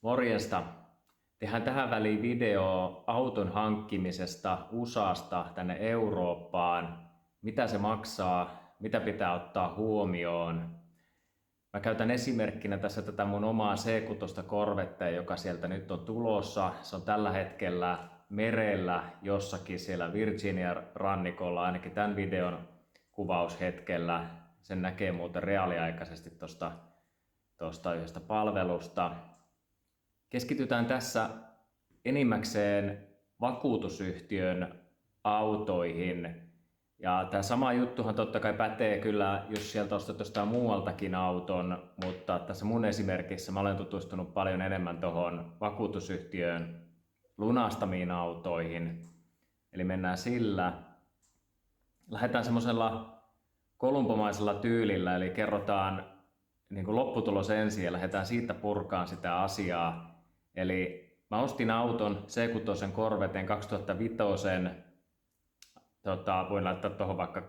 Morjesta. Tehdään tähän väliin video auton hankkimisesta USAsta tänne Eurooppaan. Mitä se maksaa, mitä pitää ottaa huomioon. Mä käytän esimerkkinä tässä tätä mun omaa C6 Corvettea, joka sieltä nyt on tulossa. Se on tällä hetkellä merellä jossakin siellä Virginian rannikolla, ainakin tämän videon kuvaushetkellä. Sen näkee muuten reaaliaikaisesti tuosta yhdestä palvelusta. Keskitytään tässä enimmäkseen vakuutusyhtiön autoihin. Ja tämä sama juttuhan totta kai pätee kyllä, jos sieltä ostat jostain muualtakin auton, mutta tässä mun esimerkissä mä olen tutustunut paljon enemmän tuohon vakuutusyhtiön lunastamiin autoihin. Eli mennään sillä. Lähdetään semmoisella kolumbomaisella tyylillä, eli kerrotaan niin kuin lopputulos ensin ja lähdetään siitä purkaan sitä asiaa. Eli mä ostin auton C6 Corvetten 2005. Voin laittaa tuohon vaikka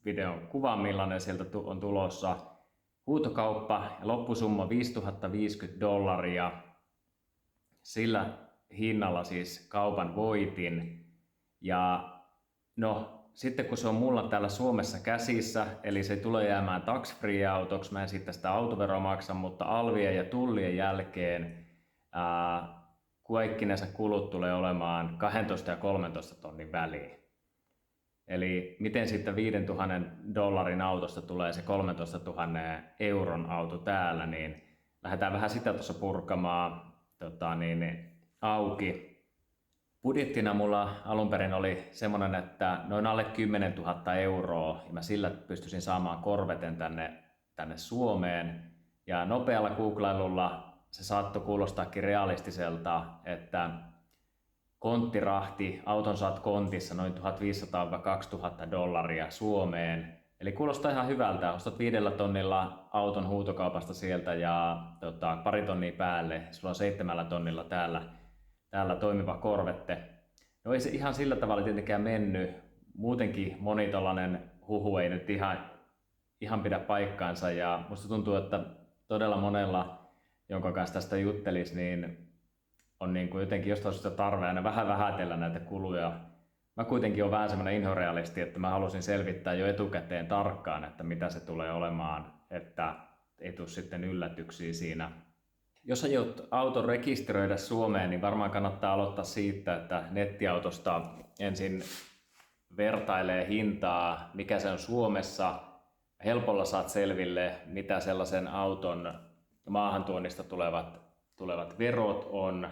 videon kuvan, millainen sieltä on tulossa. Huutokauppa ja loppusumma $5,050. Sillä hinnalla siis kaupan voitin. Ja no, sitten kun se on mulla täällä Suomessa käsissä, eli se tulee jäämään tax-free-autoksi, mä en siitä sitä autoveroa maksa, mutta alvien ja tullien jälkeen kaikkinensa kulut tulee olemaan 12 ja 13 tonnin väliin. Eli miten sitten $5,000 autosta tulee se 13 000 euron auto täällä, niin lähdetään vähän sitä tuossa purkamaan auki. Budjettina mulla alun perin oli semmoinen, että noin alle 10 000 euroa, ja mä sillä pystyisin saamaan Corvetten tänne Suomeen. Ja nopealla googlailulla se saattoi kuulostaakin realistiselta, että konttirahti, auton saat kontissa noin $1,500–2,000 Suomeen. Eli kuulostaa ihan hyvältä, ostat 5 tonnilla auton huutokaupasta sieltä ja pari tonnia päälle, sulla on 7 tonnilla täällä toimiva Corvette. No ei se ihan sillä tavalla tietenkään mennyt. Muutenkin moni tollainen huhu ei nyt ihan pidä paikkaansa ja musta tuntuu, että todella monella, jonka kanssa tästä juttelisi, niin on niin kuin jotenkin jostain syystä tarve aina vähän vähätellä näitä kuluja. Mä kuitenkin olen vähän semmoinen inhorealisti, että mä halusin selvittää jo etukäteen tarkkaan, että mitä se tulee olemaan, että ei tule sitten yllätyksiä siinä. Jos aiot auton rekisteröidä Suomeen, niin varmaan kannattaa aloittaa siitä, että nettiautosta ensin vertailee hintaa, mikä se on Suomessa. Helpolla saat selville, mitä sellaisen auton maahantuonnista tulevat verot on,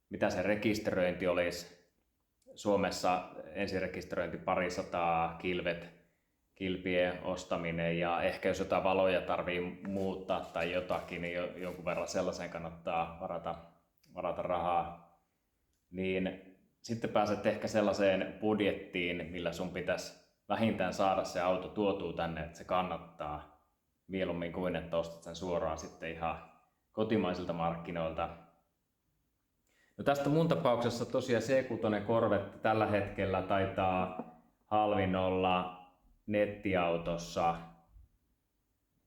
mitä se rekisteröinti olisi. Suomessa ensirekisteröinti parisataa, kilpien ostaminen ja ehkä jos jotain valoja tarvii muuttaa tai jotakin, niin jonkun verran sellaisen kannattaa varata rahaa. Niin sitten pääset ehkä sellaiseen budjettiin, millä sun pitäisi vähintään saada se auto tuotua tänne, että se kannattaa mieluummin kuin että ostat sen suoraan sitten ihan kotimaisilta markkinoilta. No tästä mun tapauksessa tosiaan C6 Corvette tällä hetkellä taitaa halvin olla nettiautossa.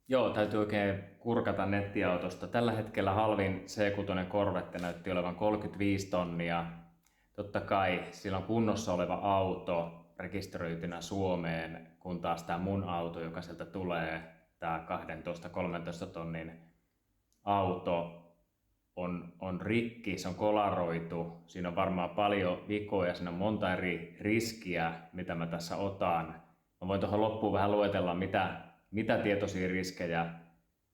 Joo, täytyy oikein kurkata nettiautosta. Tällä hetkellä halvin C6 Corvette näytti olevan 35 tonnia. Totta kai sillä on kunnossa oleva auto rekisteröitynä Suomeen, kun taas tämä mun auto, joka sieltä tulee, tämä 12-13 tonnin auto, on rikki, se on kolaroitu, siinä on varmaan paljon vikoja, siinä on monta eri riskiä, mitä mä tässä otan. Mä voin tuohon loppuun vähän luetella, mitä tietoisia riskejä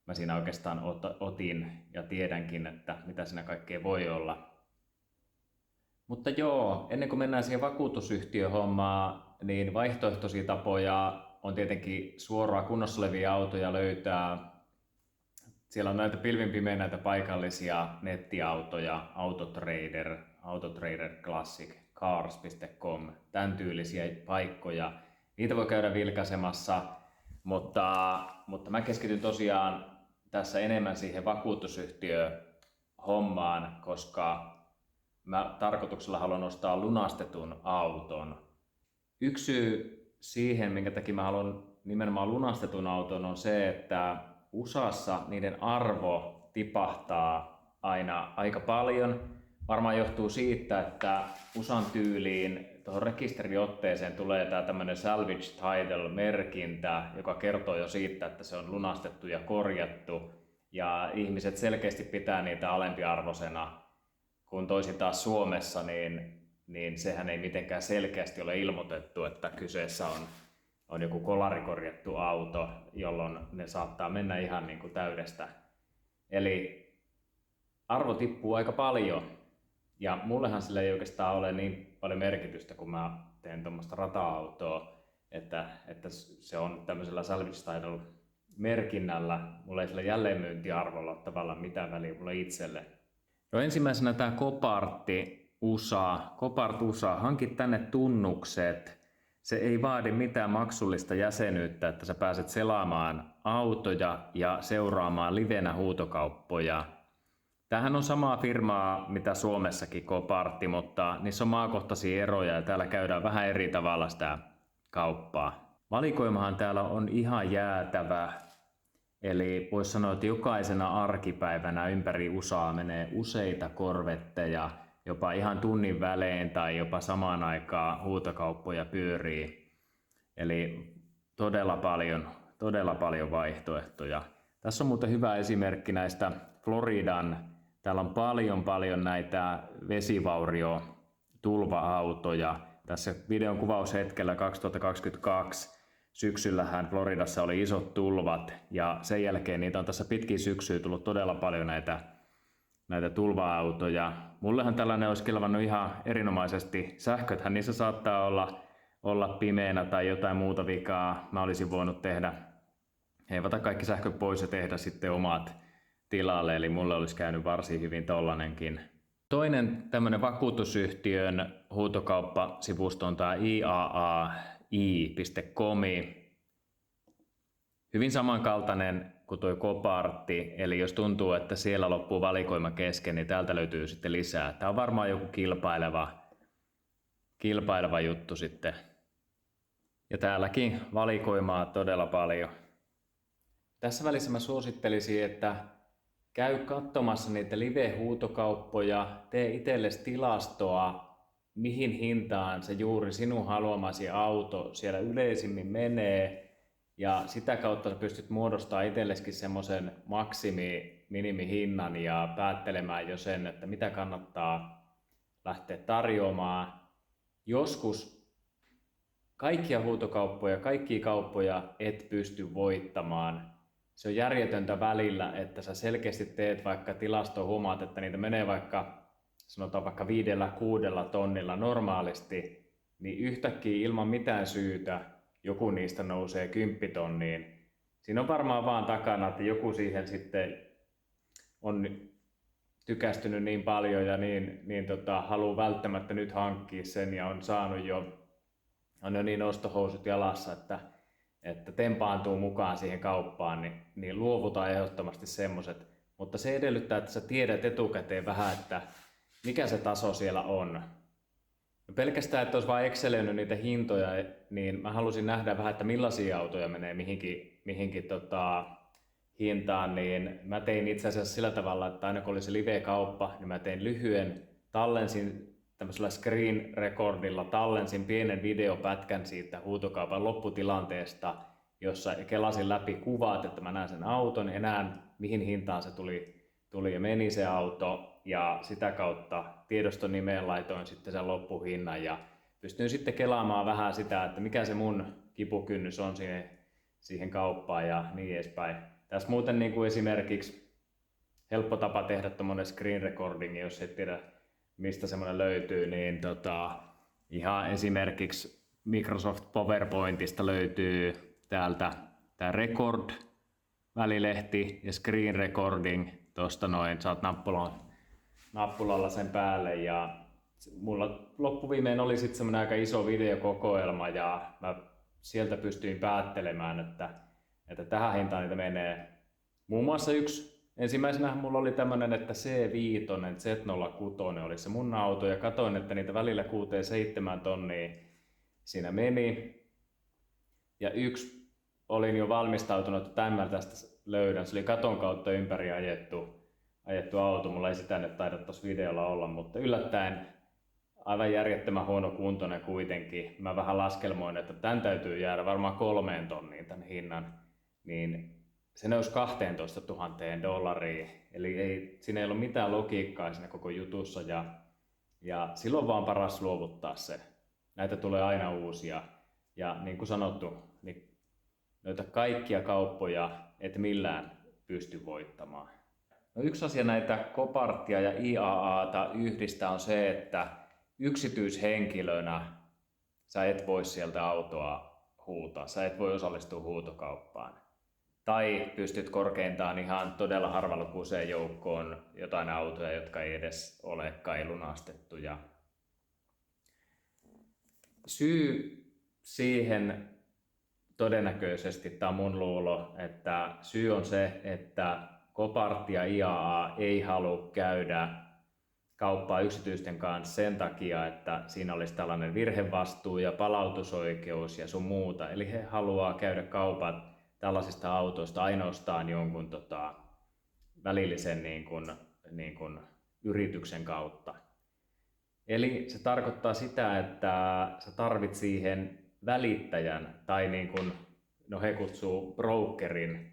mä siinä oikeastaan otin ja tiedänkin, että mitä siinä kaikkea voi olla. Mutta joo, ennen kuin mennään siihen vakuutusyhtiöhommaan, niin vaihtoehtoisia tapoja on tietenkin suoraan kunnossa olevia autoja löytää. Siellä on näitä pilvin näitä paikallisia nettiautoja, Autotrader Classic, Cars.com, tämän tyylisiä paikkoja. Niitä voi käydä vilkaisemassa, mutta mä keskityn tosiaan tässä enemmän siihen vakuutusyhtiöhommaan, koska mä tarkoituksella haluan ostaa lunastetun auton. Yksi syy siihen, minkä takia mä haluan nimenomaan lunastetun auton, on se, että USAssa niiden arvo tipahtaa aina aika paljon. Varmaan johtuu siitä, että USAn tyyliin tuohon rekisteriotteeseen tulee tämä tämmöinen salvage title-merkintä, joka kertoo jo siitä, että se on lunastettu ja korjattu. Ja ihmiset selkeästi pitää niitä alempiarvoisena, kun toisin taas Suomessa, niin sehän ei mitenkään selkeästi ole ilmoitettu, että kyseessä on joku kolarikorjattu auto, jolloin ne saattaa mennä ihan niin kuin täydestä. Eli arvo tippuu aika paljon. Ja mullehan sillä ei oikeastaan ole niin paljon merkitystä, kun mä teen tuommoista rata-autoa, että se on tämmöisellä salvage title merkinnällä. Mulla ei sillä jälleenmyyntiarvolla ole tavallaan mitään väliä mulle itselle. No ensimmäisenä tämä Copart USA. Hankit tänne tunnukset. Se ei vaadi mitään maksullista jäsenyyttä, että sä pääset selaamaan autoja ja seuraamaan livenä huutokauppoja. Tämähän on samaa firmaa, mitä Suomessakin Copart, mutta niissä on maakohtaisia eroja ja täällä käydään vähän eri tavalla sitä kauppaa. Valikoimahan täällä on ihan jäätävä. Eli voisi sanoa, että jokaisena arkipäivänä ympäri USAa menee useita korvetteja, jopa ihan tunnin välein tai jopa samaan aikaan huutokauppoja pyörii. Eli todella paljon vaihtoehtoja. Tässä on muuten hyvä esimerkki näistä Floridan. Täällä on paljon näitä vesivaurio-tulva-autoja. Tässä videon kuvaushetkellä 2022 syksyllähän Floridassa oli isot tulvat ja sen jälkeen niitä on tässä pitkin syksyä tullut todella paljon näitä tulva-autoja. Mullehan tällainen olisi kelvannut ihan erinomaisesti. Sähköthän niissä saattaa olla pimeänä tai jotain muuta vikaa. Mä olisin voinut heivata kaikki sähköt pois ja tehdä sitten omat tilalle, eli mulle olisi käynyt varsin hyvin tollanenkin. Toinen tämmöinen vakuutusyhtiön huutokauppasivusto on tämä iaai.com. Hyvin samankaltainen kuin tuo Copartti, eli jos tuntuu, että siellä loppuu valikoima kesken, niin täältä löytyy sitten lisää. Tämä on varmaan joku kilpaileva juttu sitten. Ja täälläkin valikoimaa todella paljon. Tässä välissä mä suosittelisin, että käy katsomassa niitä live-huutokauppoja, tee itsellesi tilastoa, mihin hintaan se juuri sinun haluamasi auto siellä yleisimmin menee. Ja sitä kautta sä pystyt muodostamaan itsellesikin semmoisen minimihinnan ja päättelemään jo sen, että mitä kannattaa lähteä tarjoamaan. Joskus kaikkia huutokauppoja, kaikkia kauppoja et pysty voittamaan. Se on järjetöntä välillä, että sä selkeästi teet vaikka tilastoa, huomaat, että niitä menee sanotaan vaikka 5-6 tonnilla normaalisti, niin yhtäkkiä ilman mitään syytä joku niistä nousee 10 tonniin. Siinä on varmaan vaan takana, että joku siihen sitten on tykästynyt niin paljon ja haluaa välttämättä nyt hankkia sen ja on saanut jo niin ostohousut jalassa, että tempaantuu mukaan siihen kauppaan, niin luovutaan ehdottomasti semmoset. Mutta se edellyttää, että sä tiedät etukäteen vähän, että mikä se taso siellä on. Ja pelkästään, että olisi vain excelöinyt niitä hintoja, niin mä halusin nähdä vähän, että millaisia autoja menee mihinkin hintaan, niin mä tein itse asiassa sillä tavalla, että aina kun oli se live-kauppa, niin mä tein lyhyen, tallensin tämmöisellä screen recordilla, tallensin pienen videopätkän siitä huutokaupan lopputilanteesta, jossa kelasin läpi kuvat, että mä näen sen auton ja näen mihin hintaan se tuli ja meni se auto. Ja sitä kautta tiedoston nimeen laitoin sitten sen loppuhinnan ja pystyin sitten kelaamaan vähän sitä, että mikä se mun kipukynnys on siihen kauppaan ja niin edespäin. Tässä muuten niin kuin esimerkiksi helppo tapa tehdä tommonen screen recording, jos et tiedä mistä semmoinen löytyy, niin ihan esimerkiksi Microsoft PowerPointista löytyy täältä tämä Record välilehti ja Screen Recording, tosta noin, saat nappulalla sen päälle ja mulla loppuviimein oli sitten semmoinen aika iso videokokoelma ja mä sieltä pystyin päättelemään, että tähän hintaan niitä menee. Muun muassa ensimmäisenä mulla oli tämmönen, että C5 Z06 oli se mun auto ja katoin, että niitä välillä 6-7 tonnia siinä meni. Ja olin jo valmistautunut, että tämän tästä löydän. Se oli katon kautta ympäri ajettu ajettu auto. Mulla ei sitä nyt taida tuossa videolla olla, mutta yllättäen aivan järjettömän huono kuntoinen kuitenkin. Mä vähän laskelmoin, että tän täytyy jäädä varmaan 3 tonniin tän hinnan. Niin se nousi 12 000 dollariin. Eli siinä ei ollut mitään logiikkaa siinä koko jutussa. Ja silloin vaan paras luovuttaa se. Näitä tulee aina uusia. Ja niin kuin sanottu, niin noita kaikkia kauppoja et millään pysty voittamaan. No yksi asia näitä Copartia ja IAAta yhdistää on se, että yksityishenkilönä sä et voi sieltä autoa huutaa. Sä et voi osallistua huutokauppaan. Tai pystyt korkeintaan ihan todella harvalukuiseen joukkoon jotain autoja, jotka ei edes ole kai lunastettuja. Syy siihen todennäköisesti, tämä on mun luulo, että syy on se, että Copart ja IAA ei halua käydä kauppaa yksityisten kanssa sen takia, että siinä olisi tällainen virhevastuu ja palautusoikeus ja sun muuta. Eli he haluaa käydä kaupat tällaisista autoista ainoastaan jonkun välillisen niin kuin yrityksen kautta. Eli se tarkoittaa sitä, että sä tarvit siihen välittäjän tai niin kuin, no he kutsuu brokerin.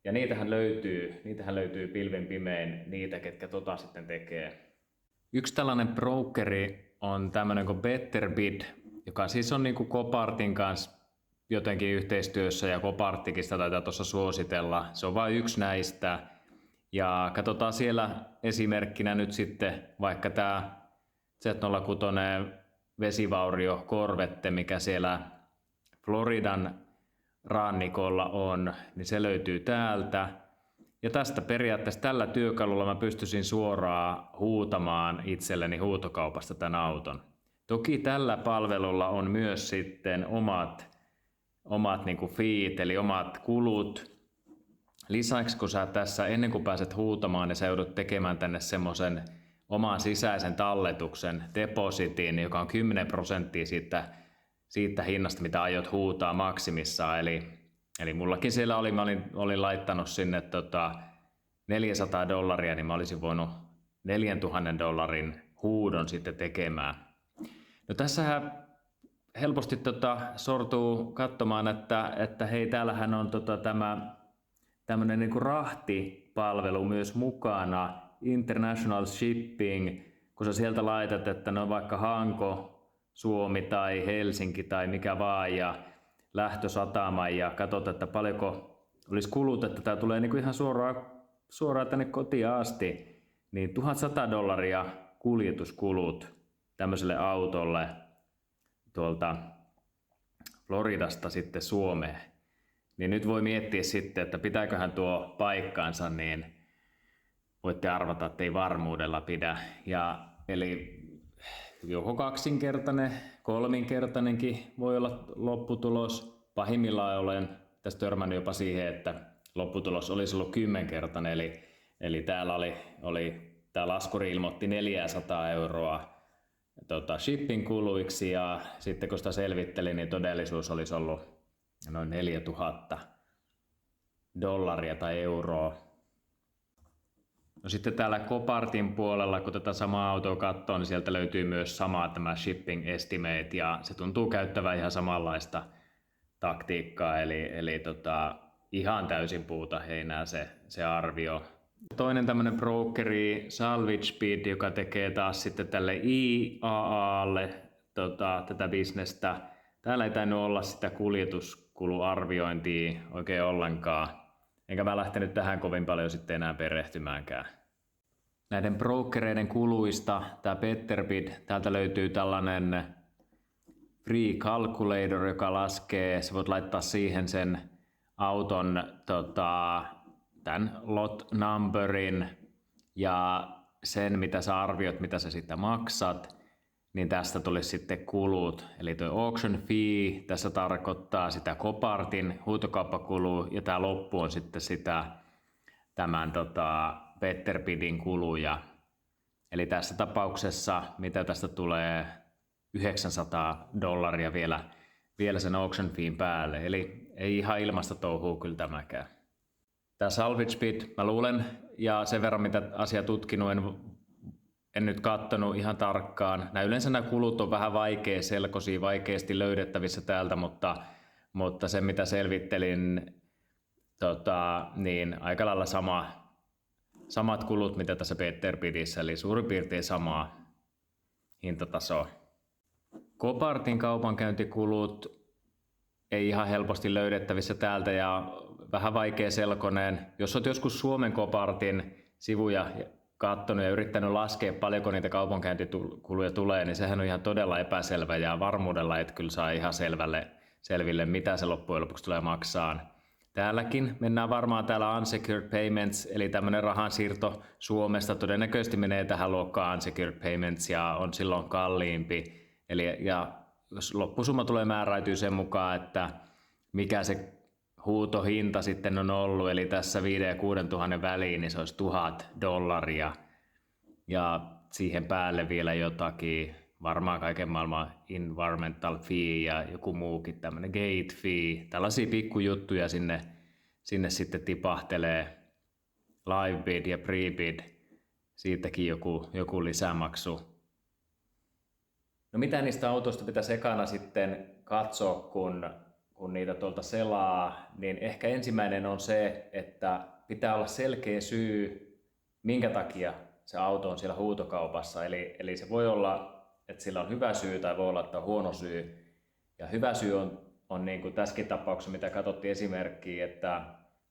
Ja niitähän löytyy pilvin pimein niitä, ketkä sitten tekee. Yksi tällainen brokeri on tämmöinen kuin Betterbid, joka siis on niin kuin Copartin kanssa jotenkin yhteistyössä ja Coparttikin sitä taitaa tuossa suositella. Se on vain yksi näistä. Ja katsotaan siellä esimerkkinä nyt sitten vaikka tämä Z06 vesivaurio Corvette, mikä siellä Floridan rannikolla on, niin se löytyy täältä. Ja tästä periaatteessa tällä työkalulla mä pystyisin suoraan huutamaan itselleni huutokaupasta tämän auton. Toki tällä palvelulla on myös sitten omat niin kuin feet, eli omat kulut. Lisäksi kun sä tässä ennen kuin pääset huutamaan, niin sä joudut tekemään tänne semmoisen oman sisäisen talletuksen depositin, joka on 10% siitä hinnasta, mitä aiot huutaa maksimissaan. Eli mullakin siellä oli, mä olin laittanut sinne $400, niin mä olisin voinut $4,000 huudon sitten tekemään. No tässähän helposti sortuu katsomaan, että hei, täällähän on tämmöinen niinku rahtipalvelu myös mukana, International Shipping, kun sä sieltä laitat, että ne on vaikka Hanko, Suomi tai Helsinki tai mikä vaan ja lähtösatama ja katsot, että paljonko olisi kulut, että tämä tulee niinku ihan suoraan tänne kotiin asti, niin $1,100 kuljetuskulut tämmöiselle autolle tuolta Floridasta sitten Suomeen. Niin nyt voi miettiä sitten, että pitääköhän tuo paikkaansa, niin voitte arvata, että ei varmuudella pidä. Eli joko kaksinkertainen, kolminkertainenkin voi olla lopputulos. Pahimmillaan olen tästä törmännyt jopa siihen, että lopputulos olisi ollut 10-kertainen. Eli täällä tämä laskuri ilmoitti €400 shipping kuluiksi ja sitten kun sitä selvittelin, niin todellisuus olisi ollut noin $4,000 tai euroa. No sitten täällä Copartin puolella, kun tätä samaa autoa katsoo, niin sieltä löytyy myös sama tämä shipping estimate ja se tuntuu käyttävän ihan samanlaista taktiikkaa, eli ihan täysin puuta heinää se arvio. Toinen tämmöinen brokeri, SalvageBid, joka tekee taas sitten tälle IAAlle tätä bisnestä. Täällä ei tainnut olla sitä kuljetuskuluarviointia oikein ollenkaan. Enkä mä lähtenyt tähän kovin paljon sitten enää perehtymäänkään. Näiden brokereiden kuluista, tämä Betterbid, täältä löytyy tällainen free calculator, joka laskee, sä voit laittaa siihen sen auton tämän lot numberin ja sen mitä sä arviot, mitä sä siitä maksat, niin tästä tulisi sitten kulut. Eli tuo auction fee, tässä tarkoittaa sitä Copartin huutokauppakulu ja tämä loppu on sitten tämän Betterbidin kuluja. Eli tässä tapauksessa, mitä tästä tulee $900 vielä sen auction feen päälle. Eli ei ihan ilmasta touhuu kyllä tämäkään. Tämä salvage bit, mä luulen, ja sen verran mitä asia tutkinut, en nyt katsonut ihan tarkkaan. Yleensä nämä kulut on vähän vaikeaselkoisia, vaikeasti löydettävissä täältä, mutta se mitä selvittelin, niin aika lailla samat kulut mitä tässä Betterbidissä, eli suurin piirtein samaa hintatasoa. Copartin kaupankäyntikulut ei ihan helposti löydettävissä täältä ja vähän vaikeaselkoinen. Jos olet joskus Suomen Copartin sivuja katsonut ja yrittänyt laskea paljonko niitä kaupankäyntikuluja tulee, niin sehän on ihan todella epäselvä ja varmuudella et kyllä saa ihan selville mitä se loppujen lopuksi tulee maksaan. Täälläkin mennään varmaan täällä unsecured payments, eli tämmöinen rahansiirto Suomesta todennäköisesti menee tähän luokkaan unsecured payments ja on silloin kalliimpi. Ja jos loppusumma tulee määräytyy sen mukaan, että mikä se huutohinta sitten on ollut, eli tässä 5 ja 6 tuhannen väliin, niin se olisi $1,000. Ja siihen päälle vielä jotakin, varmaan kaiken maailman environmental fee ja joku muukin tämmöinen gate fee. Tällaisia pikkujuttuja sinne sitten tipahtelee. Live bid ja pre-bid, siitäkin joku lisämaksu. No mitä niistä autoista pitäisi ekana sitten katsoa, kun niitä tuolta selaa, niin ehkä ensimmäinen on se, että pitää olla selkeä syy, minkä takia se auto on siellä huutokaupassa. Eli se voi olla, että sillä on hyvä syy tai voi olla, että on huono syy. Ja hyvä syy on niin kuin tässäkin tapauksessa, mitä katsottiin esimerkkiä, että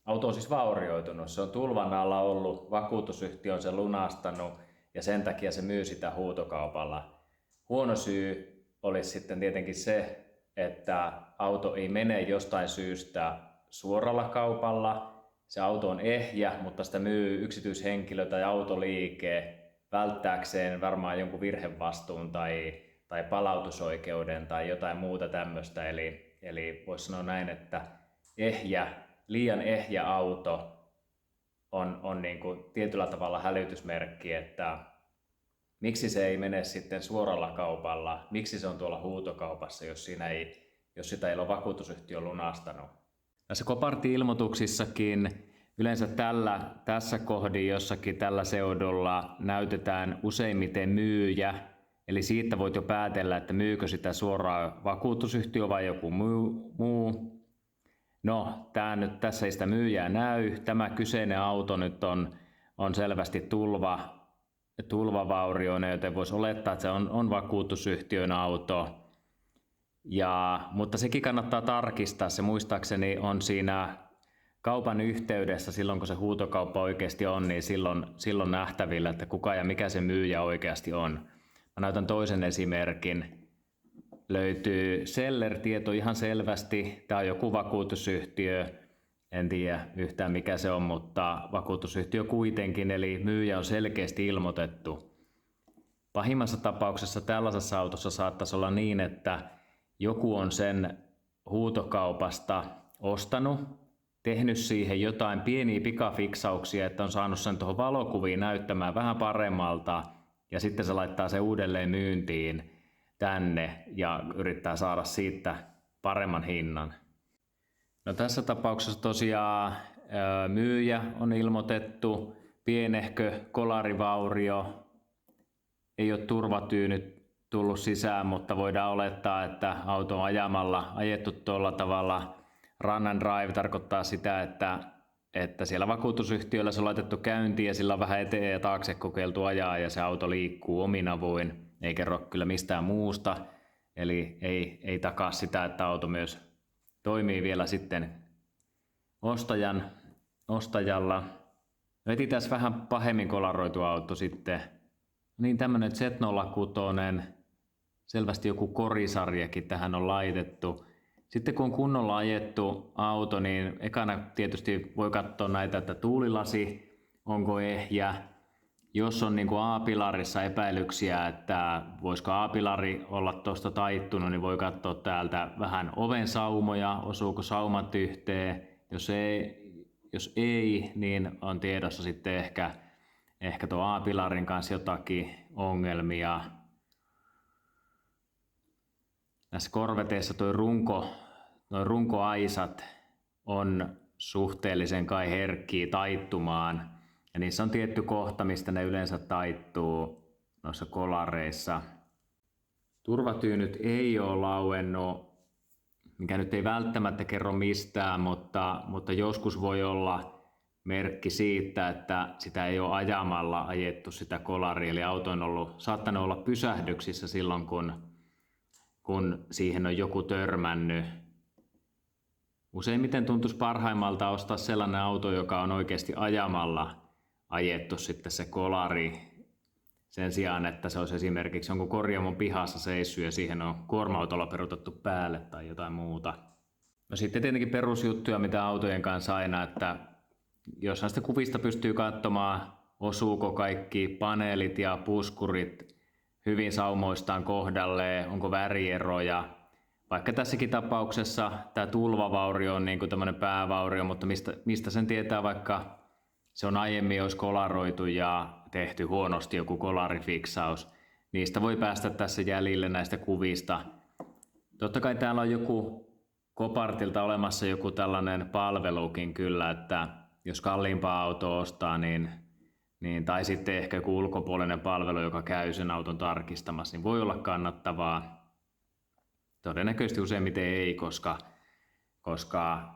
auto on siis vaurioitunut. Se on tulvan alla ollut, vakuutusyhtiö on sen lunastanut ja sen takia se myy sitä huutokaupalla. Huono syy olisi sitten tietenkin se, että auto ei mene jostain syystä suoralla kaupalla. Se auto on ehjä, mutta sitä myy yksityishenkilö tai autoliike välttääkseen varmaan jonkun virhevastuun tai palautusoikeuden tai jotain muuta tämmöistä. Eli voisi sanoa näin, että liian ehjä auto on niin kuin tietyllä tavalla hälytysmerkki, että miksi se ei mene sitten suoralla kaupalla, miksi se on tuolla huutokaupassa, jos sitä ei ole vakuutusyhtiö lunastanut. Tässä Copartin-ilmoituksissakin yleensä tässä kohdin jossakin tällä seudulla näytetään useimmiten myyjä, eli siitä voit jo päätellä, että myykö sitä suoraan vakuutusyhtiö vai joku muu. No, tässä ei sitä myyjää näy. Tämä kyseinen auto nyt on selvästi tulvavaurioinen, joten voisi olettaa, että se on vakuutusyhtiön auto. Mutta sekin kannattaa tarkistaa. Se muistaakseni on siinä kaupan yhteydessä, silloin kun se huutokauppa oikeasti on, niin silloin nähtävillä, että kuka ja mikä se myyjä oikeasti on. Mä näytän toisen esimerkin. Löytyy seller-tieto ihan selvästi. Tämä on joku vakuutusyhtiö. En tiedä yhtään mikä se on, mutta vakuutusyhtiö kuitenkin, eli myyjä on selkeästi ilmoitettu. Pahimmassa tapauksessa tällaisessa autossa saattaisi olla niin, että joku on sen huutokaupasta ostanut, tehnyt siihen jotain pieniä pikafiksauksia, että on saanut sen tuohon valokuviin näyttämään vähän paremmalta, ja sitten se laittaa sen uudelleen myyntiin tänne ja yrittää saada siitä paremman hinnan. No tässä tapauksessa tosiaan myyjä on ilmoitettu, pienehkö kolarivaurio, ei ole turvatyynyt tullut sisään, mutta voidaan olettaa, että auto on ajamalla ajettu tuolla tavalla. Run and drive tarkoittaa sitä, että siellä vakuutusyhtiöllä se on laitettu käyntiin ja sillä on vähän eteen ja taakse kokeiltu ajaa ja se auto liikkuu omin avuin, ei kerro kyllä mistään muusta. Eli ei takaa sitä, että auto myös toimii vielä sitten ostajalla. Etsitään vähän pahemmin kolaroitu auto sitten. Niin tämmönen Z06, selvästi joku korisarjakin tähän on laitettu. Sitten kun on kunnolla ajettu auto, niin ekana tietysti voi katsoa näitä, että tuulilasi onko ehjä. Jos on niin kuin A-pilarissa epäilyksiä, että voisiko A-pilari olla tuosta taittunut, niin voi katsoa täältä vähän oven saumoja, osuuko saumat yhteen. Jos ei, niin on tiedossa sitten ehkä tuon A-pilarin kanssa jotakin ongelmia. Näissä korveteissa nuo runkoaisat on suhteellisen kai herkkiä taittumaan. Ja niissä on tietty kohta, mistä ne yleensä taittuu noissa kolareissa. Turvatyynyt ei ole lauennut, mikä nyt ei välttämättä kerro mistään, mutta joskus voi olla merkki siitä, että sitä ei ole ajamalla ajettu sitä kolaria. Eli auto on saattanut olla pysähdyksissä silloin, kun siihen on joku törmännyt. Useimmiten tuntuisi parhaimmalta ostaa sellainen auto, joka on oikeasti ajamalla ajettu sitten se kolari. Sen sijaan, että se olisi esimerkiksi jonkun korjaamon pihassa seissyt ja siihen on kuorma-autolla peruutettu päälle tai jotain muuta. No sitten tietenkin perusjuttuja, mitä autojen kanssa aina, että jos näistä kuvista pystyy katsomaan, osuuko kaikki paneelit ja puskurit hyvin saumoistaan kohdalleen, onko värieroja. Vaikka tässäkin tapauksessa tämä tulvavaurio on niin kuin tämmöinen päävaurio, mutta mistä sen tietää, vaikka se on aiemmin olisi kolaroitu ja tehty huonosti joku kolarifiksaus. Niistä voi päästä tässä jäljille näistä kuvista. Totta kai täällä on joku Copartilta olemassa joku tällainen palvelukin kyllä, että jos kalliimpaa autoa ostaa, niin tai sitten ehkä joku ulkopuolinen palvelu, joka käy sen auton tarkistamassa, niin voi olla kannattavaa. Todennäköisesti useimmiten ei, koska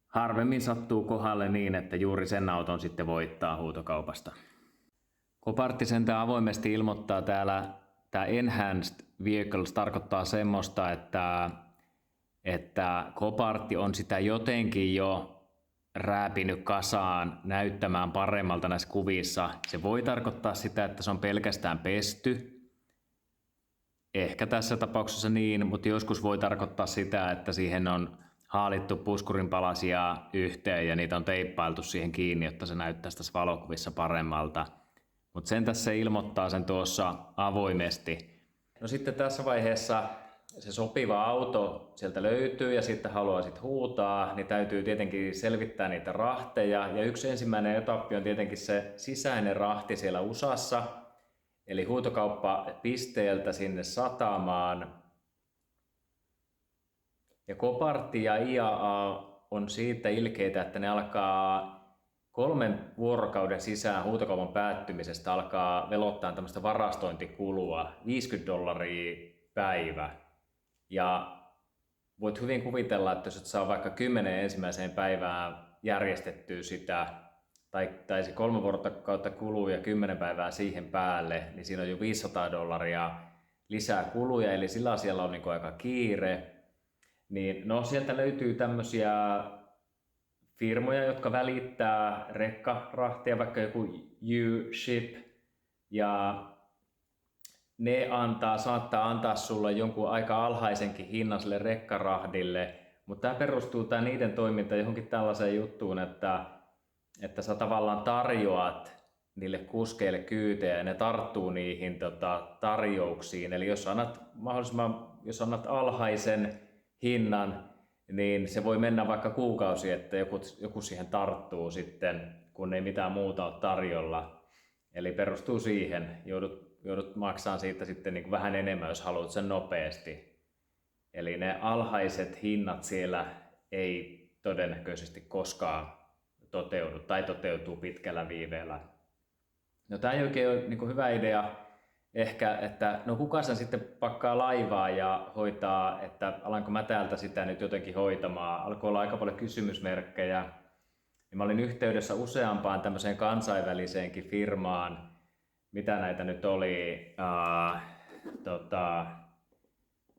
harvemmin sattuu kohdalle niin, että juuri sen auton sitten voittaa huutokaupasta. Copartti sentään avoimesti ilmoittaa täällä, tämä Enhanced Vehicles tarkoittaa semmoista, että Copartti on sitä jotenkin jo rääpinyt kasaan näyttämään paremmalta näissä kuvissa. Se voi tarkoittaa sitä, että se on pelkästään pesty. Ehkä tässä tapauksessa niin, mutta joskus voi tarkoittaa sitä, että siihen on haalittu puskurinpalasia yhteen ja niitä on teippailtu siihen kiinni, jotta se näyttäisi tässä valokuvissa paremmalta. Mutta sen tässä ilmoittaa sen tuossa avoimesti. No sitten tässä vaiheessa se sopiva auto sieltä löytyy ja sitten haluaisit huutaa, niin täytyy tietenkin selvittää niitä rahteja. Ja yksi ensimmäinen etappi on tietenkin se sisäinen rahti siellä USAssa, eli huutokauppapisteeltä sinne satamaan. Ja Copartti ja IAA on siitä ilkeitä, että ne alkaa 3 vuorokauden sisään huutokaupan päättymisestä alkaa velottaa tämmöistä varastointikulua, $50 päivä. Ja voit hyvin kuvitella, että jos et saa vaikka 10 ensimmäiseen päivään järjestettyä sitä, tai se 3 vuorokautta kuluu ja 10 päivää siihen päälle, niin siinä on jo $500 lisää kuluja, eli sillä asialla on niin aika kiire. Niin, no sieltä löytyy tämmöisiä firmoja, jotka välittää rekkarahtia, vaikka joku U-Ship, ja ne saattaa antaa sulle jonkun aika alhaisenkin hinnan sille rekkarahdille, mutta tämä perustuu niiden toiminta johonkin tällaiseen juttuun, että sä tavallaan tarjoat niille kuskeille kyytejä ja ne tarttuu niihin tarjouksiin. Eli jos annat alhaisen hinnan, niin se voi mennä vaikka kuukausi, että joku siihen tarttuu sitten, kun ei mitään muuta ole tarjolla. Eli perustuu siihen, joudut maksamaan siitä sitten niin kuin vähän enemmän, jos haluat sen nopeasti. Eli ne alhaiset hinnat siellä ei todennäköisesti koskaan toteudu tai toteutuu pitkällä viiveellä. No tämä ei oikein ole niin kuin hyvä idea ehkä, että no kuka sen sitten pakkaa laivaa ja hoitaa, että alanko mä täältä sitä nyt jotenkin hoitamaan. Alkoi olla aika paljon kysymysmerkkejä. Ja mä olin yhteydessä useampaan tämmöiseen kansainväliseenkin firmaan, mitä näitä nyt oli,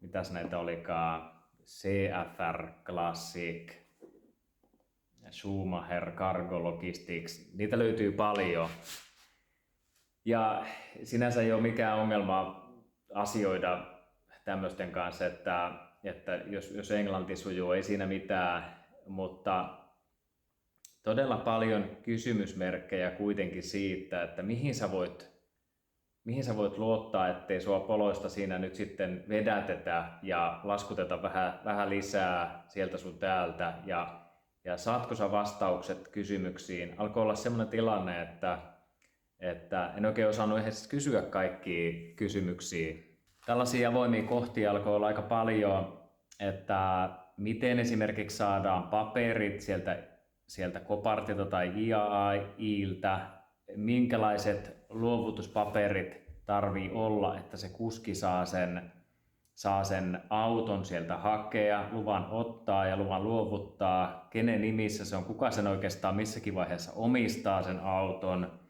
mitäs näitä olikaan, CFR Classic, Schumacher Cargo Logistics, niitä löytyy paljon. Ja sinänsä ei ole mikään ongelma asioida tämmöisten kanssa, että jos englanti sujuu, ei siinä mitään, mutta todella paljon kysymysmerkkejä kuitenkin siitä, että mihin sä voit luottaa, ettei sua poloista siinä nyt sitten vedätetä ja laskuteta vähän lisää sieltä sun täältä ja saatko sä vastaukset kysymyksiin. Alkoi olla semmoinen tilanne, että en oikein osannut edes kysyä kaikkia kysymyksiä. Tällaisia avoimia kohtia alkoi olla aika paljon, että miten esimerkiksi saadaan paperit sieltä Copartilta tai IAIltä, minkälaiset luovutuspaperit tarvii olla, että se kuski saa sen auton sieltä hakea, luvan ottaa ja luvan luovuttaa, kenen nimissä se on, kuka sen oikeastaan missäkin vaiheessa omistaa sen auton,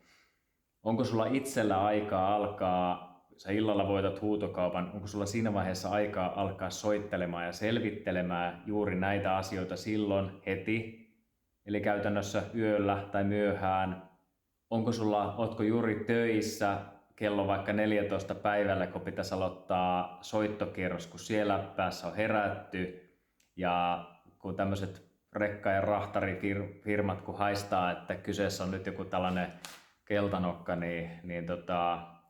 onko sulla itsellä aikaa sä illalla voitat huutokaupan, onko sulla siinä vaiheessa aikaa alkaa soittelemaan ja selvittelemään juuri näitä asioita silloin heti, eli käytännössä yöllä tai myöhään, ootko juuri töissä, kello vaikka 14 päivällä, kun pitäisi aloittaa soittokierros, kun siellä päässä on herätty ja kun tämmöiset rekka- ja rahtarifirmat kun haistaa, että kyseessä on nyt joku tällainen keltanokka, niin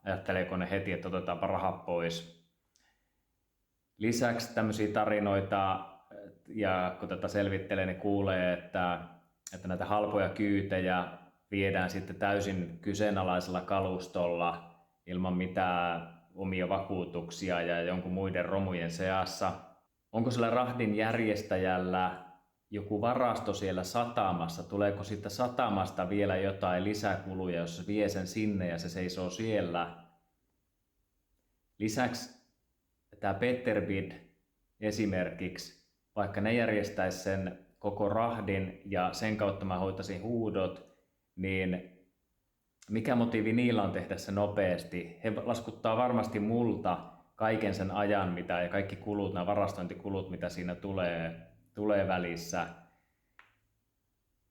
ajatteleeko ne heti, että otetaanpa rahat pois. Lisäksi tämmöisiä tarinoita, ja kun tätä selvittelee, niin kuulee, että näitä halpoja kyytejä viedään sitten täysin kyseenalaisella kalustolla ilman mitään omia vakuutuksia ja jonkun muiden romujen seassa. Onko sillä rahdin järjestäjällä joku varasto siellä satamassa? Tuleeko siitä satamasta vielä jotain lisäkuluja, jos se vie sen sinne ja se seisoo siellä? Lisäksi tämä Peterbid esimerkiksi, vaikka ne järjestäisi sen koko rahdin ja sen kautta mä hoitaisin huudot, niin mikä motiivi niillä on tehdä se nopeasti? He laskuttaa varmasti multa kaiken sen ajan ja kaikki kulut, nämä varastointikulut, mitä siinä tulee välissä.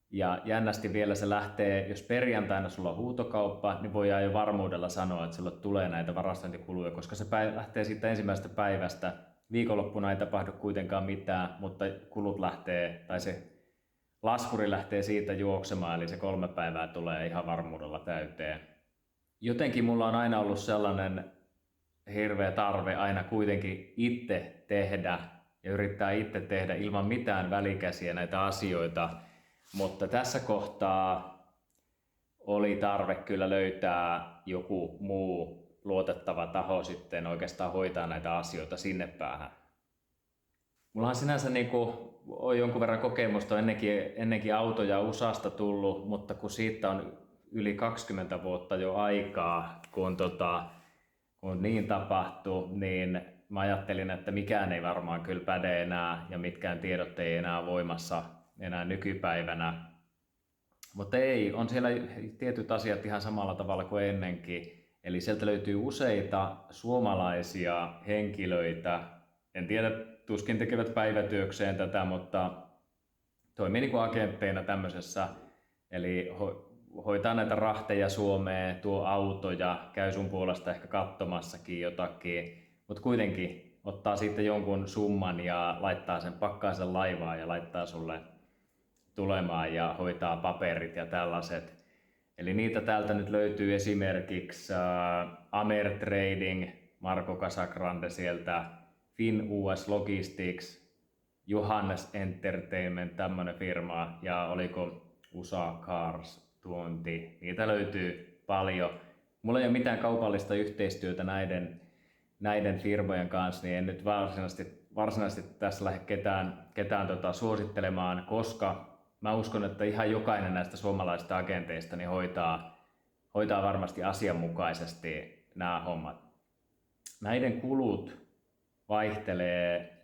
Ja jännästi vielä se lähtee, jos perjantaina sulla on huutokauppa, niin voidaan jo varmuudella sanoa, että sulle tulee näitä varastointikuluja, koska se lähtee siitä ensimmäisestä päivästä. Viikonloppuna ei tapahdu kuitenkaan mitään, mutta kulut lähtee, tai se laskuri lähtee siitä juoksemaan, eli se 3 päivää tulee ihan varmuudella täyteen. Jotenkin mulla on aina ollut sellainen hirveä tarve aina kuitenkin itse tehdä ja yrittää itse tehdä ilman mitään välikäsiä näitä asioita, mutta tässä kohtaa oli tarve kyllä löytää joku muu luotettava taho sitten hoitaa näitä asioita sinne päähän. Mulla on sinänsä on jonkun verran kokemusta ennenkin autoja USAsta tullut, mutta kun siitä on yli 20 vuotta jo aikaa, kun niin tapahtui, niin mä ajattelin, että mikään ei varmaan kyllä päde enää ja mitkään tiedot ei enää voimassa enää nykypäivänä. Mutta ei, on siellä tietyt asiat ihan samalla tavalla kuin ennenkin. Eli sieltä löytyy useita suomalaisia henkilöitä, en tiedä, tuskin tekevät päivätyökseen tätä, mutta toimii niin kuin agentteina tämmöisessä, eli hoitaa näitä rahteja Suomeen, tuo autoja, käy sun puolesta ehkä katsomassakin jotakin, mutta kuitenkin ottaa siitä jonkun summan ja laittaa sen, pakkaa sen laivaan ja laittaa sulle tulemaan ja hoitaa paperit ja tällaiset. Eli niitä täältä nyt löytyy esimerkiksi Amertrading, Marko Casagrande sieltä, FinUS Logistics, Johannes Entertainment, tämmönen firma, ja oliko USA Cars tuonti, niitä löytyy paljon. Mulla ei ole mitään kaupallista yhteistyötä näiden firmojen kanssa, niin en nyt varsinaisesti tässä lähde ketään suosittelemaan, koska mä uskon, että ihan jokainen näistä suomalaisista agenteista niin hoitaa varmasti asianmukaisesti nämä hommat. Näiden kulut vaihtelee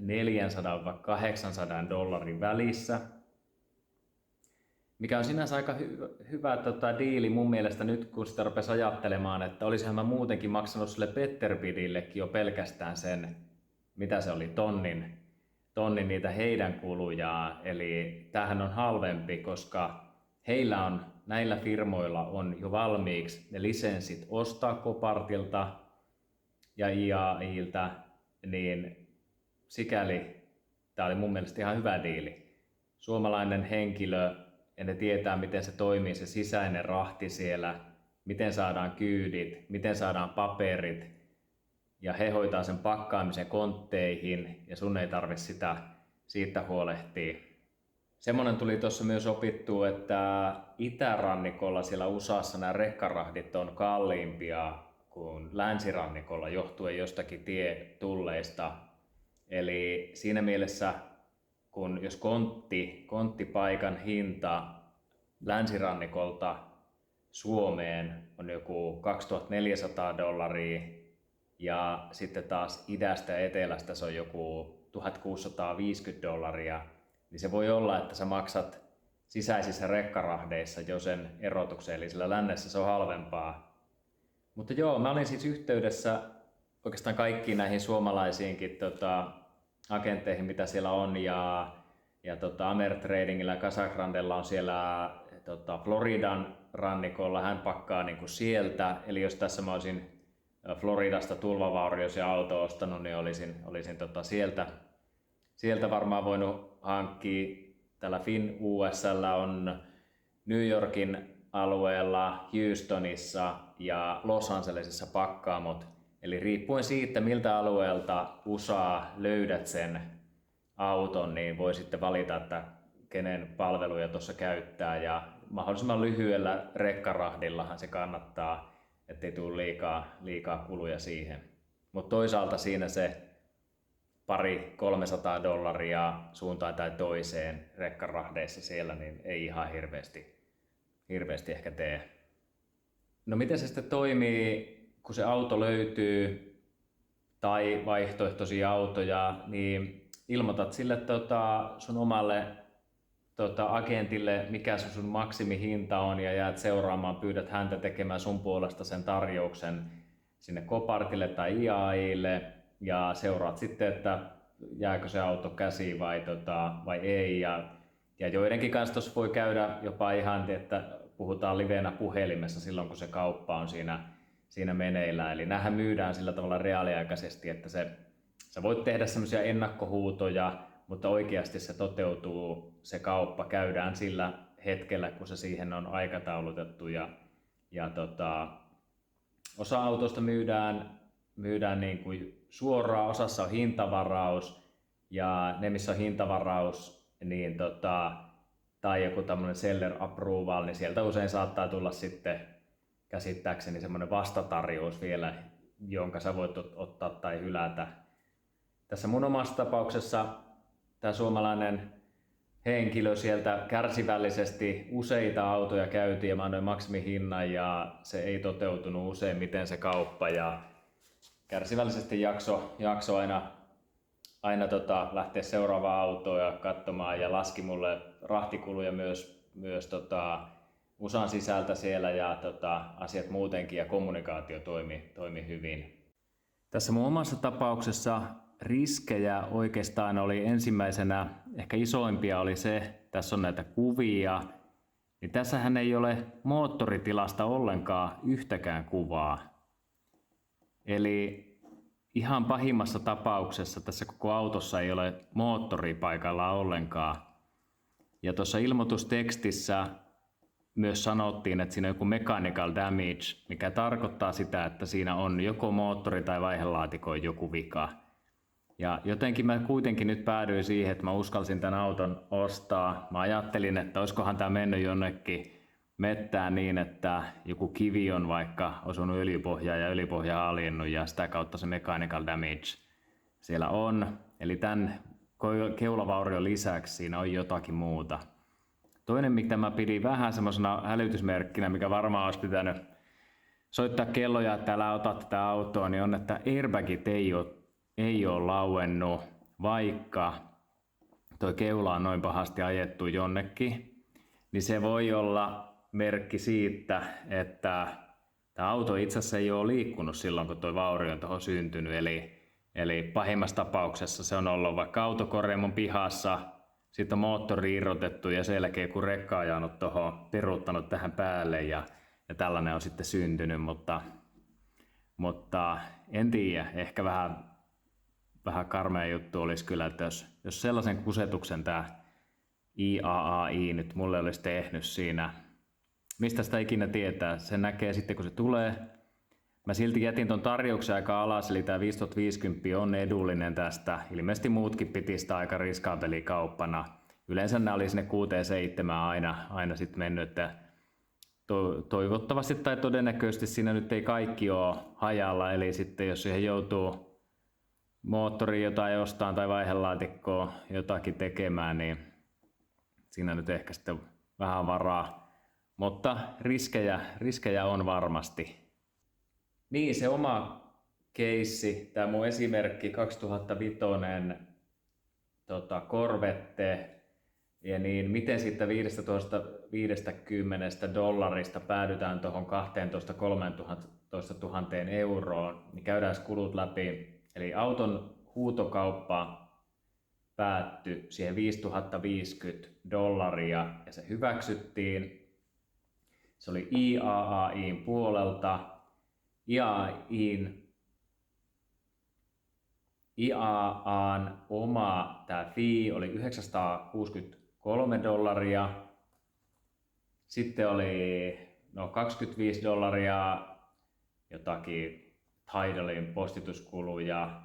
$400–800 välissä, mikä on sinänsä aika hyvä diili mun mielestä nyt, kun sitä rupesi ajattelemaan, että olisinhan mä muutenkin maksanut sille Peterbidillekin jo pelkästään sen, mitä se oli, tonnin niitä heidän kulujaan. Eli tämähän on halvempi, koska näillä firmoilla on jo valmiiksi ne lisenssit ostaa Copartilta ja IAIltä, niin sikäli tämä oli mun mielestä ihan hyvä diili. Suomalainen henkilö, ja ne tietää miten se toimii, se sisäinen rahti siellä, miten saadaan kyydit, miten saadaan paperit, ja he hoitaa sen pakkaamisen kontteihin, ja sun ei tarvitse siitä huolehtia. Semmoinen tuli tuossa myös opittua, että itärannikolla siellä USAssa nämä rekkarahdit on kalliimpia kuin länsirannikolla johtuen jostakin tietulleista. Eli siinä mielessä kun jos konttipaikan hinta länsirannikolta Suomeen on joku $2,400 ja sitten taas idästä ja etelästä se on joku $1,650, niin se voi olla, että sä maksat sisäisissä rekkarahdeissa jo sen erotuksen, eli sillä lännessä se on halvempaa. Mutta joo, mä olin siis yhteydessä oikeastaan kaikkiin näihin suomalaisiinkin agentteihin, mitä siellä on, ja Ameritradingilla ja Casagrandella on siellä Floridan rannikolla, hän pakkaa niin kuin sieltä, eli jos tässä mä olisin Floridasta tulvavaurioisia auto ostanut, niin olisin sieltä varmaan voinut hankkia. Täällä FinUS:llä on New Yorkin alueella, Houstonissa ja Los Angelesissa pakkaamot. Eli riippuen siitä, miltä alueelta USA löydät sen auton, niin voi sitten valita, että kenen palveluja tuossa käyttää. Ja mahdollisimman lyhyellä rekkarahdillahan se kannattaa, ettei tule liikaa kuluja siihen. Mutta toisaalta siinä se $200-300 suuntaan tai toiseen rekkarahdeissa siellä, niin ei ihan hirveästi ehkä tee. No miten se sitten toimii, kun se auto löytyy tai vaihtoehtoisia autoja, niin ilmoitat sille sun omalle agentille, mikä sun maksimihinta on, ja jäät seuraamaan, pyydät häntä tekemään sun puolesta sen tarjouksen sinne Copartille tai IAIlle, ja seuraat sitten, että jääkö se auto käsiin vai ei. Ja joidenkin kanssa tuossa voi käydä jopa ihan, että puhutaan livenä puhelimessa silloin, kun se kauppa on siinä meneillään. Eli näähän myydään sillä tavalla reaaliaikaisesti, että sä voit tehdä semmoisia ennakkohuutoja, mutta oikeasti se toteutuu, se kauppa käydään sillä hetkellä, kun se siihen on aikataulutettu. Osa autoista myydään niin kuin suoraan, osassa on hintavaraus, ja ne missä on hintavaraus niin tai joku tämmöinen seller approval, niin sieltä usein saattaa tulla sitten käsittääkseni semmoinen vastatarjous vielä, jonka sä voit ottaa tai hylätä. Tässä mun omassa tapauksessa tämä suomalainen henkilö sieltä kärsivällisesti useita autoja käytiin ja mä annoin maksimihinnan ja se ei toteutunut useimmiten se kauppa, ja kärsivällisesti jakso aina lähteä seuraavaan autoon ja katsomaan ja laski mulle rahtikuluja myös USAn sisältä siellä, ja asiat muutenkin ja kommunikaatio toimi hyvin. Tässä mun omassa tapauksessa riskejä oikeastaan oli ensimmäisenä, ehkä isoimpia oli se, tässä on näitä kuvia, niin tässähän ei ole moottoritilasta ollenkaan yhtäkään kuvaa. Eli ihan pahimmassa tapauksessa tässä koko autossa ei ole moottori paikalla ollenkaan. Ja tuossa ilmoitustekstissä myös sanottiin, että siinä on joku mechanical damage, mikä tarkoittaa sitä, että siinä on joko moottori- tai vaihelaatikon joku vika. Ja jotenkin mä kuitenkin nyt päädyin siihen, että mä uskalsin tämän auton ostaa. Mä ajattelin, että olisikohan tämä mennyt jonnekin mettään niin, että joku kivi on vaikka osunut öljypohjaan ja öljypohja haljennut ja sitä kautta se mechanical damage siellä on. Eli tämän keulavaurion lisäksi siinä on jotakin muuta. Toinen, mitä mä pidin vähän semmoisena hälytysmerkkinä, mikä varmaan olisi pitänyt soittaa kelloja, että älä ota tätä autoa, niin on, että airbagit ei ole lauennut, vaikka toi keula on noin pahasti ajettu jonnekin, niin se voi olla merkki siitä, että tämä auto itse asiassa ei ole liikkunut silloin, kun tuo vaurio on tuohon syntynyt. Eli pahimmassa tapauksessa se on ollut vaikka autokorjaamon pihassa, sitten on moottori irrotettu ja sen jälkeen kun rekka on ajanut tuohon, peruuttanut tähän päälle ja tällainen on sitten syntynyt, mutta en tiedä, ehkä vähän karmea juttu olisi kyllä, että jos sellaisen kusetuksen tämä IAAI nyt mulle olisi tehnyt siinä, mistä sitä ikinä tietää, sen näkee sitten kun se tulee. Mä silti jätin ton tarjouksen aika alas, eli tämä 5050 on edullinen tästä. Ilmeisesti muutkin piti sitä aika riskaapelikauppana. Yleensä nämä oli sinne 6-7 aina sitten mennyt, että toivottavasti tai todennäköisesti siinä nyt ei kaikki ole hajalla, eli sitten jos siihen joutuu moottori jotain ostaan tai vaihelaatikkoa jotakin tekemään, niin siinä nyt ehkä sitten vähän varaa. Mutta riskejä on varmasti. Niin, se oma keissi, tämä mun esimerkki 2005 Corvette, ja niin miten siitä 50 dollarista päädytään tuohon 12-13 000 euroon, niin käydään kulut läpi. Eli auton huutokauppa päättyi siihen 5050 dollaria ja se hyväksyttiin. Se oli IAAIn puolelta. IAAn oma tämä fee oli 963 dollaria. Sitten oli 25 dollaria jotakin Tidalin postituskuluja,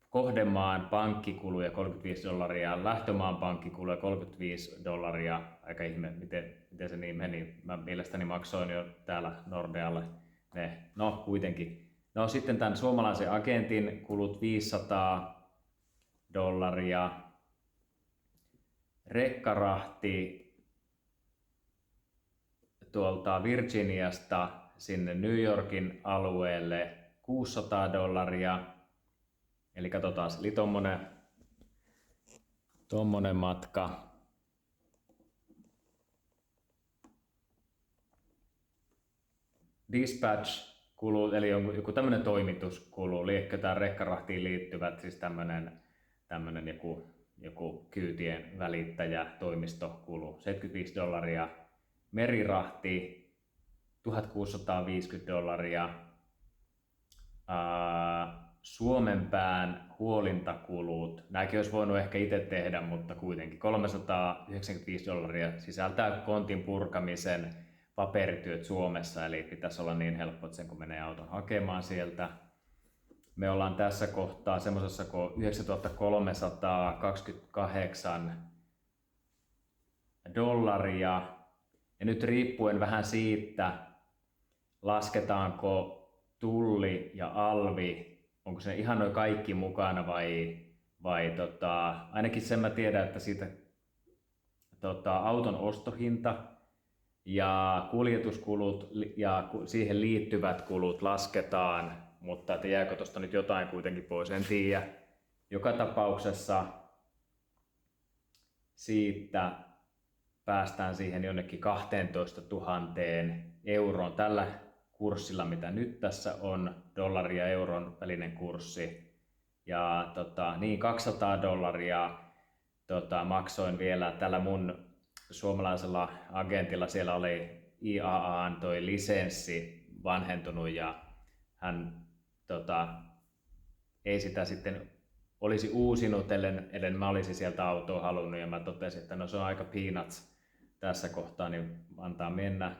kohdemaan pankkikuluja 35 dollaria, lähtömaan pankkikuluja 35 dollaria. Aika ihme, miten se niin meni. Mä mielestäni maksoin jo täällä Nordealle ne. No kuitenkin. No sitten tämän suomalaisen agentin kulut 500 dollaria. Rekkarahti tuolta Virginiasta sinne New Yorkin alueelle 600 dollaria. Eli katsotaan, eli tommonen matka. Dispatch kulut, eli joku tämmöinen toimituskulu, liekö tämä rekkarahtiin liittyvät, siis tämmönen joku kyytien välittäjä, toimistokulu, 75 dollaria. Merirahti 1650 dollaria. Suomenpään huolintakulut, nämäkin olisi voinut ehkä itse tehdä, mutta kuitenkin 395 dollaria sisältää kontin purkamisen, paperityöt Suomessa, eli pitäisi olla niin helppo, että sen kun menee auton hakemaan sieltä. Me ollaan tässä kohtaa semmoisessa kuin 9328 dollaria, ja nyt riippuen vähän siitä, lasketaanko tulli ja alvi, onko se ihan noin kaikki mukana vai ainakin sen mä tiedän, että siitä auton ostohinta ja kuljetuskulut ja siihen liittyvät kulut lasketaan, mutta että jääkö tuosta nyt jotain kuitenkin pois, en tiedä. Joka tapauksessa siitä päästään siihen jonnekin 12 000 euroon tällä kurssilla, mitä nyt tässä on, dollari ja euron välinen kurssi. Ja 200 dollaria maksoin vielä tällä mun suomalaisella agentilla, siellä oli IAAn toi lisenssi vanhentunut ja hän ei sitä sitten olisi uusinut, ellen mä olisin sieltä autoa halunnut, ja mä totesin, että no se on aika peanuts tässä kohtaa, niin antaa mennä,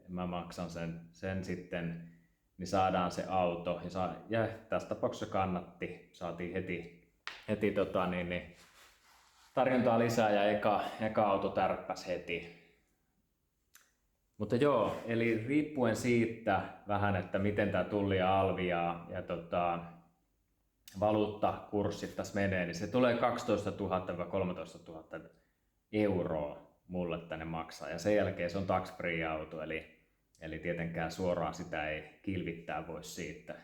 mä maksan sen sitten, niin saadaan se auto, ja tässä tapauksessa kannatti, saatiin heti tarjontaa lisää ja eka auto tärppäs heti. Mutta joo, eli riippuen siitä vähän, että miten tämä tulli ja alvi ja valuuttakurssit tässä menee, niin se tulee 12 000-13 000 euroa mulle tänne maksaa. Ja sen jälkeen se on tax-free auto, eli tietenkään suoraan sitä ei kilvittää voi siitä.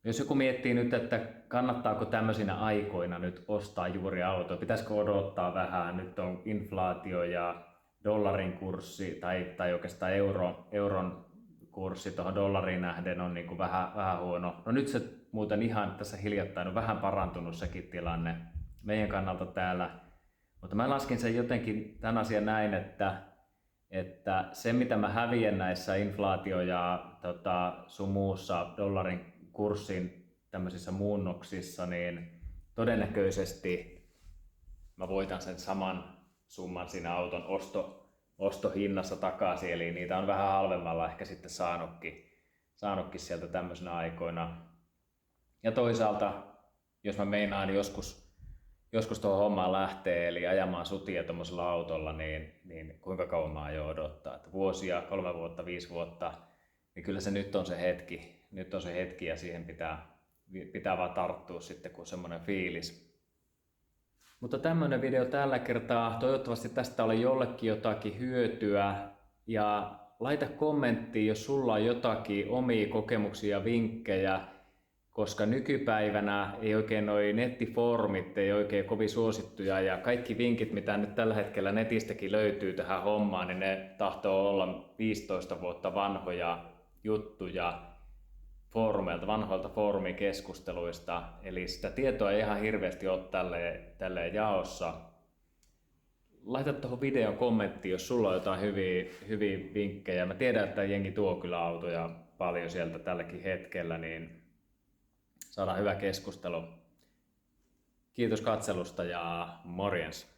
Jos joku miettii nyt, että kannattaako tämmöisinä aikoina nyt ostaa juuri auto, pitäisikö odottaa vähän, nyt on inflaatio ja dollarin kurssi tai oikeastaan euron kurssi tuohon dollariin nähden on niin kuin vähän huono. No nyt se muuten ihan tässä hiljattain on vähän parantunut sekin tilanne meidän kannalta täällä. Mutta mä laskin sen jotenkin tämän asian näin, että se mitä mä häviän näissä inflaatio- ja sun muussa dollarin kurssin tämmöisissä muunnoksissa, niin todennäköisesti mä voitan sen saman summan siinä auton ostohinnassa takaisin, eli niitä on vähän halvemmalla ehkä sitten saanutkin sieltä tämmöisenä aikoina. Ja toisaalta, jos mä meinaan joskus tuohon hommaan lähtee, eli ajamaan sutia tuommoisella autolla, niin kuinka kauan mä aion odottaa, että vuosia, 3 vuotta, 5 vuotta, niin kyllä se nyt on se hetki ja siihen pitää pitää vaan tarttua sitten, kun on semmoinen fiilis. Mutta tämmönen video tällä kertaa. Toivottavasti tästä oli jollekin jotakin hyötyä. Ja laita kommentti, jos sulla on jotakin omia kokemuksia ja vinkkejä, koska nykypäivänä ei oikein noi nettifoorumit ei oikein kovin suosittuja ja kaikki vinkit, mitä nyt tällä hetkellä netistäkin löytyy tähän hommaan, niin ne tahtoo olla 15 vuotta vanhoja juttuja foorumeilta, vanhoilta foorumikeskusteluista, eli sitä tietoa ei ihan hirveästi ole tälleen jaossa. Laita tuohon videon kommenttiin, jos sulla on jotain hyviä vinkkejä. Mä tiedän, että jengi tuo kyllä autoja paljon sieltä tälläkin hetkellä, niin saadaan hyvä keskustelu. Kiitos katselusta ja morjens!